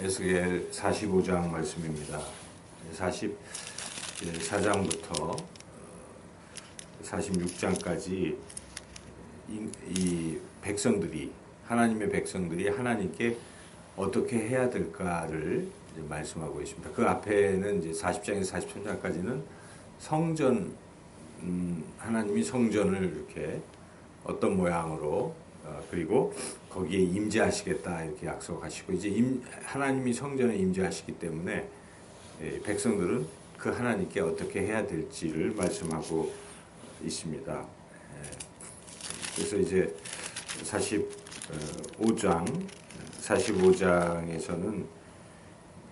에스겔 45장 말씀입니다. 44장부터 46장까지 이 백성들이, 하나님의 백성들이 하나님께 어떻게 해야 될까를 이제 말씀하고 있습니다. 그 앞에는 이제 40장에서 43장까지는 성전, 하나님이 성전을 이렇게 어떤 모양으로 그리고 거기에 임재하시겠다 이렇게 약속하시고, 이제 하나님이 성전에 임재하시기 때문에 백성들은 그 하나님께 어떻게 해야 될지를 말씀하고 있습니다. 그래서 이제 45장에서는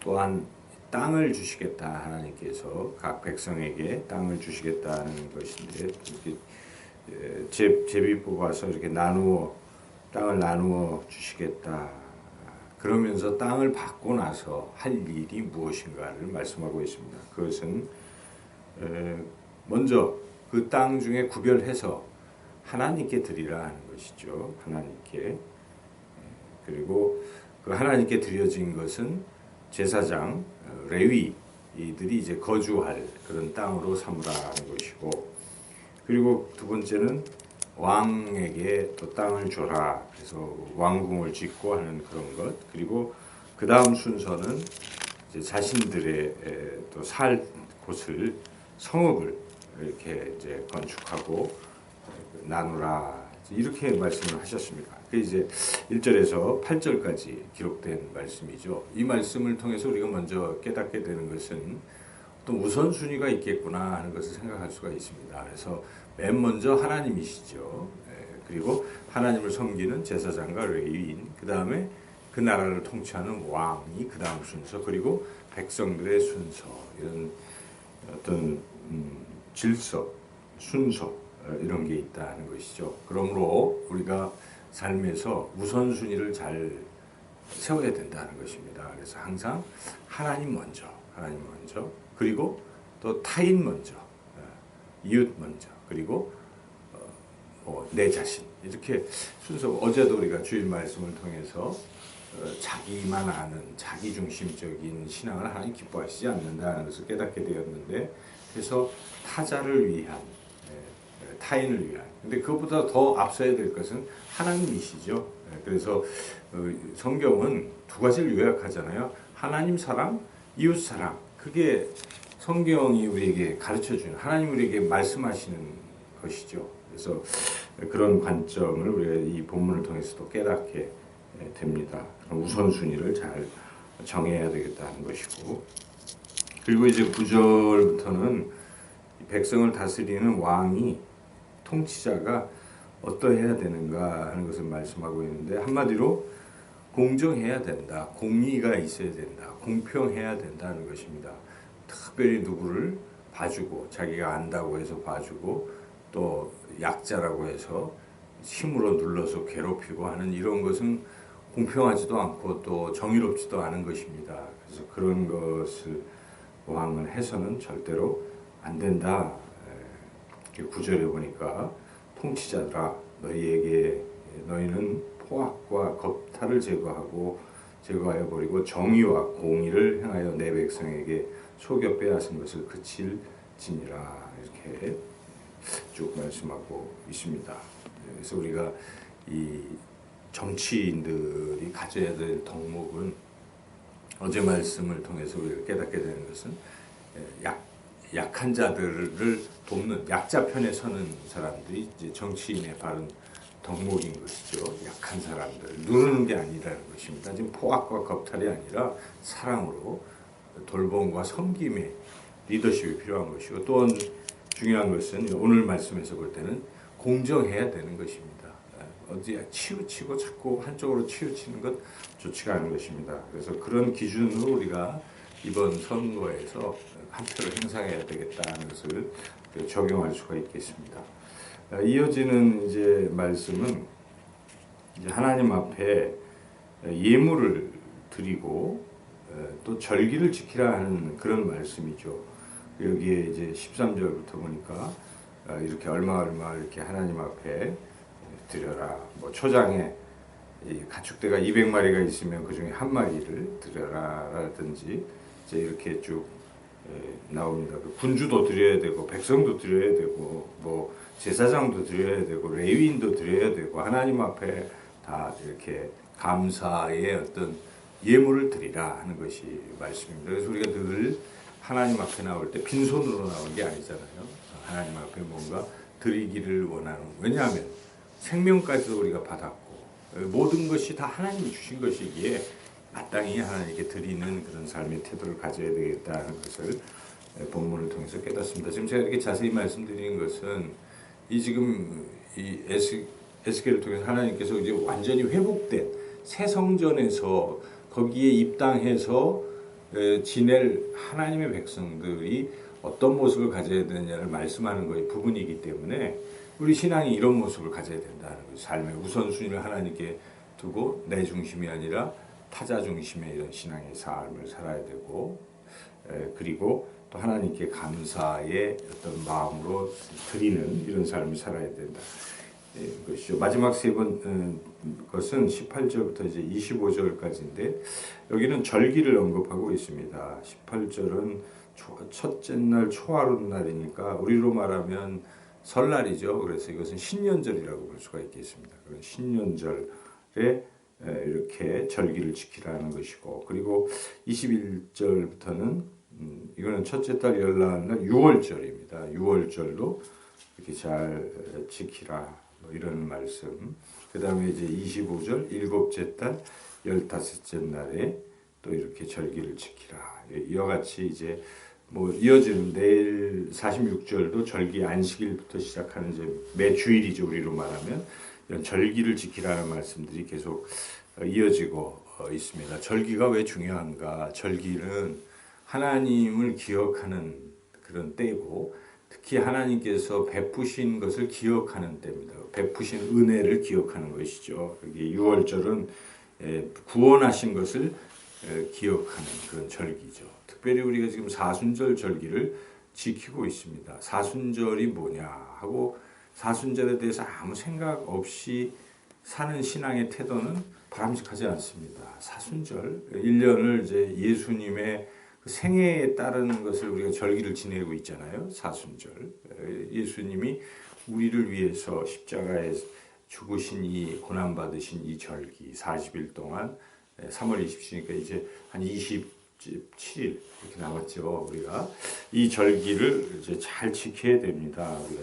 또한 땅을 주시겠다, 하나님께서 각 백성에게 땅을 주시겠다는 것인데, 이렇게 제비 뽑아서 이렇게 땅을 나누어 주시겠다. 그러면서 땅을 받고 나서 할 일이 무엇인가를 말씀하고 있습니다. 그것은 먼저 그 땅 중에 구별해서 하나님께 드리라 하는 것이죠. 하나님께. 그리고 그 하나님께 드려진 것은 제사장, 레위이들이 이제 거주할 그런 땅으로 삼으라 하는 것이고, 그리고 두 번째는 왕에게 또 땅을 줘라. 그래서 왕궁을 짓고 하는 그런 것. 그리고 그 다음 순서는 이제 자신들의 또 살 곳을, 성읍을 이렇게 이제 건축하고 나누라. 이렇게 말씀을 하셨습니다. 그 이제 1절에서 8절까지 기록된 말씀이죠. 이 말씀을 통해서 우리가 먼저 깨닫게 되는 것은 어떤 우선순위가 있겠구나 하는 것을 생각할 수가 있습니다. 그래서 맨 먼저 하나님이시죠. 그리고 하나님을 섬기는 제사장과 레위인, 그 다음에 그 나라를 통치하는 왕이 그 다음 순서, 그리고 백성들의 순서, 이런 어떤 질서, 순서, 이런 게 있다는 것이죠. 그러므로 우리가 삶에서 우선순위를 잘 세워야 된다는 것입니다. 그래서 항상 하나님 먼저, 그리고 또 타인 먼저, 이웃 먼저, 그리고 내 자신, 이렇게 순서. 어제도 우리가 주일 말씀을 통해서 자기만 아는 자기중심적인 신앙을 하나님 기뻐하시지 않는다는 것을 깨닫게 되었는데, 그래서 타자를 위한, 타인을 위한, 근데 그것보다 더 앞서야 될 것은 하나님이시죠. 그래서 성경은 두 가지를 요약하잖아요. 하나님 사랑, 이웃 사랑. 그게 성경이 우리에게 가르쳐주는, 하나님 우리에게 말씀하시는 것이죠. 그래서 그런 관점을 우리가 이 본문을 통해서도 깨닫게 됩니다. 우선순위를 잘 정해야 되겠다는 것이고, 그리고 이제 9절부터는 백성을 다스리는 왕이, 통치자가 어떠해야 되는가 하는 것을 말씀하고 있는데, 한마디로 공정해야 된다, 공의가 있어야 된다, 공평해야 된다는 것입니다. 특별히 누구를 봐주고, 자기가 안다고 해서 봐주고, 또 약자라고 해서 힘으로 눌러서 괴롭히고 하는 이런 것은 공평하지도 않고 또 정의롭지도 않은 것입니다. 그래서 그런 것을 왕은 해서는 절대로 안 된다. 9절에 보니까 통치자들아, 너희는 포악과 겁탈을 제거하여 버리고 정의와 공의를 행하여 내 백성에게 속여 빼앗은 것을 그칠지니라. 이렇게 쭉 말씀하고 있습니다. 그래서 우리가 이 정치인들이 가져야 될 덕목은, 어제 말씀을 통해서 우리가 깨닫게 되는 것은 약한 자들을 돕는, 약자 편에 서는 사람들이 이제 정치인의 바른 덕목인 것이죠. 약한 사람들 누르는 게 아니라는 것입니다. 지금 포악과 겁탈이 아니라 사랑으로 돌봄과 섬김의 리더십이 필요한 것이고, 또 중요한 것은 오늘 말씀에서 볼 때는 공정해야 되는 것입니다. 어디에 치우치고 자꾸 한쪽으로 치우치는 것 좋지가 않은 것입니다. 그래서 그런 기준으로 우리가 이번 선거에서 한 표를 행사해야 되겠다는 것을 적용할 수가 있겠습니다. 이어지는 이제 말씀은 이제 하나님 앞에 예물을 드리고 또 절기를 지키라 하는 그런 말씀이죠. 여기에 이제 13절부터 보니까 이렇게 얼마 이렇게 하나님 앞에 드려라. 뭐 초장에 이 가축대가 200마리가 있으면 그 중에 한 마리를 드려라라든지 이제 이렇게 쭉 나옵니다. 그 군주도 드려야 되고 백성도 드려야 되고 뭐 제사장도 드려야 되고 레위인도 드려야 되고 하나님 앞에 다 이렇게 감사의 어떤 예물을 드리라 하는 것이 말씀입니다. 그래서 우리가 늘 하나님 앞에 나올 때 빈손으로 나오는 게 아니잖아요. 하나님 앞에 뭔가 드리기를 원하는. 왜냐하면 생명까지도 우리가 받았고 모든 것이 다 하나님이 주신 것이기에 마땅히 하나님께 드리는 그런 삶의 태도를 가져야 되겠다는 것을 본문을 통해서 깨닫습니다. 지금 제가 이렇게 자세히 말씀드리는 것은 이 지금 이 에스겔을 통해서 하나님께서 이제 완전히 회복된 새 성전에서 거기에 입당해서 지낼 하나님의 백성들이 어떤 모습을 가져야 되느냐를 말씀하는 것의 부분이기 때문에 우리 신앙이 이런 모습을 가져야 된다는 거예요. 삶의 우선순위를 하나님께 두고 내 중심이 아니라 타자 중심의 이런 신앙의 삶을 살아야 되고 그리고 또 하나님께 감사의 어떤 마음으로 드리는 이런 삶을 살아야 된다. 것이죠. 마지막 세 번 것은 18절부터 이제 25절까지인데 여기는 절기를 언급하고 있습니다. 18절은 첫째 날 초하룻날이니까 우리로 말하면 설날이죠. 그래서 이것은 신년절이라고 볼 수가 있겠습니다. 그런 신년절에 이렇게 절기를 지키라는 것이고 그리고 21절부터는 이거는 첫째 달 열나날 6월절입니다. 6월절도 이렇게 잘 지키라 뭐 이런 말씀. 그 다음에 이제 25절 일곱째 달 15째 날에 또 이렇게 절기를 지키라. 이와 같이 이제 뭐 이어지는 내일 46절도 절기 안식일부터 시작하는 이제 매 주일이죠. 우리로 말하면 이런 절기를 지키라는 말씀들이 계속 이어지고 있습니다. 절기가 왜 중요한가? 절기는 하나님을 기억하는 그런 때고 특히 하나님께서 베푸신 것을 기억하는 때입니다. 베푸신 은혜를 기억하는 것이죠. 여기 6월절은 구원하신 것을 기억하는 그런 절기죠. 특별히 우리가 지금 사순절 절기를 지키고 있습니다. 사순절이 뭐냐 하고 사순절에 대해서 아무 생각 없이 사는 신앙의 태도는 바람직하지 않습니다. 사순절 1년을 이제 예수님의 생애에 따르는 것을 우리가 절기를 지내고 있잖아요. 사순절. 예수님이 우리를 위해서 십자가에 죽으신 이 고난받으신 이 절기 40일 동안 3월 27일이니까 이제 한 27일 이렇게 남았죠. 우리가 이 절기를 이제 잘 지켜야 됩니다. 우리가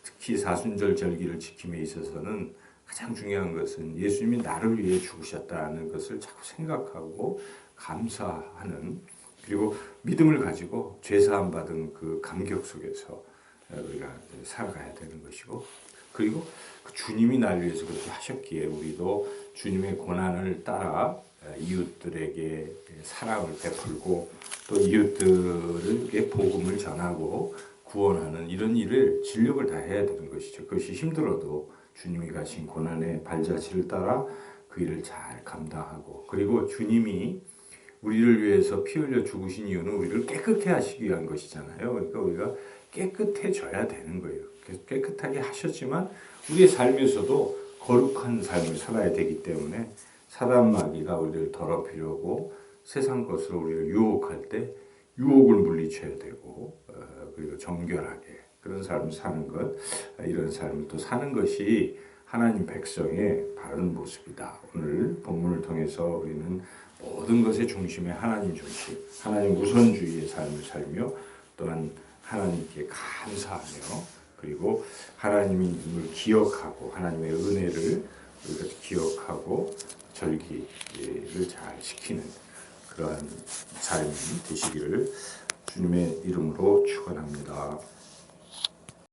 특히 사순절 절기를 지킴에 있어서는 가장 중요한 것은 예수님이 나를 위해 죽으셨다는 것을 자꾸 생각하고 감사하는 그리고 믿음을 가지고 죄사함 받은 그 감격 속에서 우리가 살아가야 되는 것이고 그리고 그 주님이 날 위해서 그렇게 하셨기에 우리도 주님의 고난을 따라 이웃들에게 사랑을 베풀고 또 이웃들에게 복음을 전하고 구원하는 이런 일을 진력을 다해야 되는 것이죠. 그것이 힘들어도 주님이 가신 고난의 발자취를 따라 그 일을 잘 감당하고 그리고 주님이 우리를 위해서 피 흘려 죽으신 이유는 우리를 깨끗게 하시기 위한 것이잖아요. 그러니까 우리가 깨끗해져야 되는 거예요. 깨끗하게 하셨지만 우리의 삶에서도 거룩한 삶을 살아야 되기 때문에 사단 마귀가 우리를 더럽히려고 세상 것으로 우리를 유혹할 때 유혹을 물리쳐야 되고 그리고 정결하게 그런 삶을 사는 것 이런 삶을 또 사는 것이 하나님 백성의 바른 모습이다. 오늘 본문을 통해서 우리는 모든 것의 중심에 하나님 중심, 하나님 우선주의의 삶을 살며 또한 하나님께 감사하며 그리고 하나님을 기억하고 하나님의 은혜를 우리가 기억하고 절기를 잘 지키는 그러한 삶이 되시기를 주님의 이름으로 축원합니다.